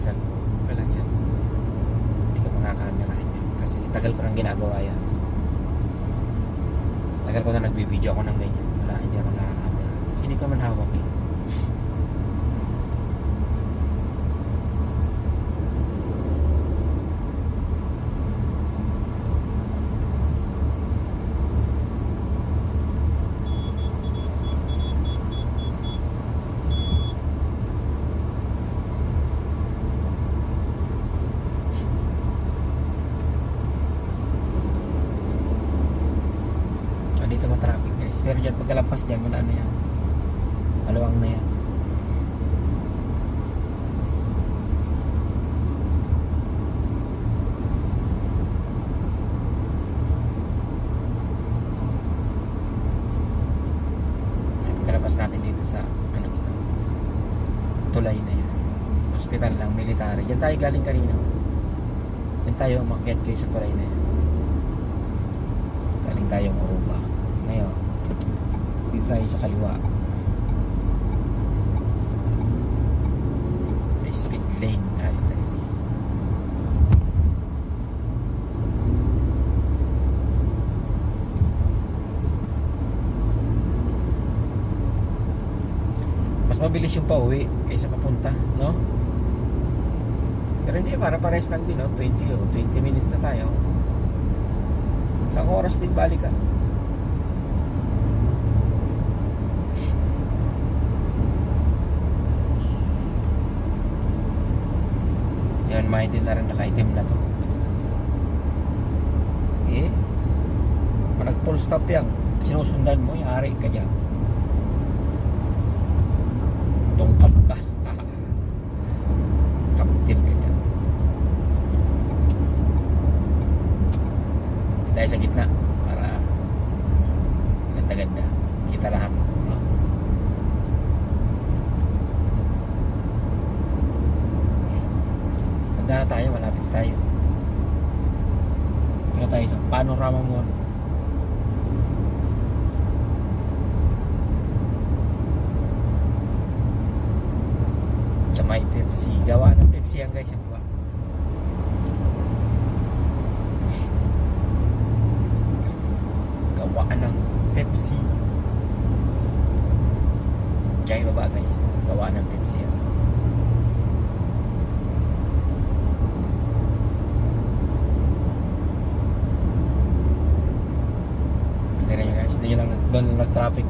cellphone. Wala yan. Hindi ka makakamerahin yan. Kasi tagal ko nang ginagawa yan. Tagal ko na nagbibideo ako ng ganyan. Wala, hindi ako nakakamera. Kasi hindi ka man hawak eh. Dito matraffic guys, pero dyan pagkalampas dyan wala na yan, maluwang na yan. Pagkalampas natin dito sa ano ito, tulay na yan, hospital lang, military. Dyan tayo galing kanina, dyan tayo umakyat guys sa tulay na yan, galing tayong Aruba. Ngayon, dito tayo sa kaliwa sa speed lane tayo guys. Mas mabilis yung pauwi kaysa papunta, no? Pero hindi, para pares lang din, no? 20 minutes na tayo. Isang oras din balikan. Yan, maintin na rin naka-itim na to. Eh, pag nag-full stop yan, sinusundan mo, yari ka dyan. Tungkap ka. Kaptil ka dyan. Tayo sa gitna para ganda-ganda. Kita lahat. Na tayo, malapit tayo. Kaya tayo sa Panorama Mall. Sa may Pepsi. Gawa ng Pepsi yan guys, yan ba? Gawa ng Pepsi. Diyan baba guys. Gawa ng Pepsi yan. Doon lang nag-traffic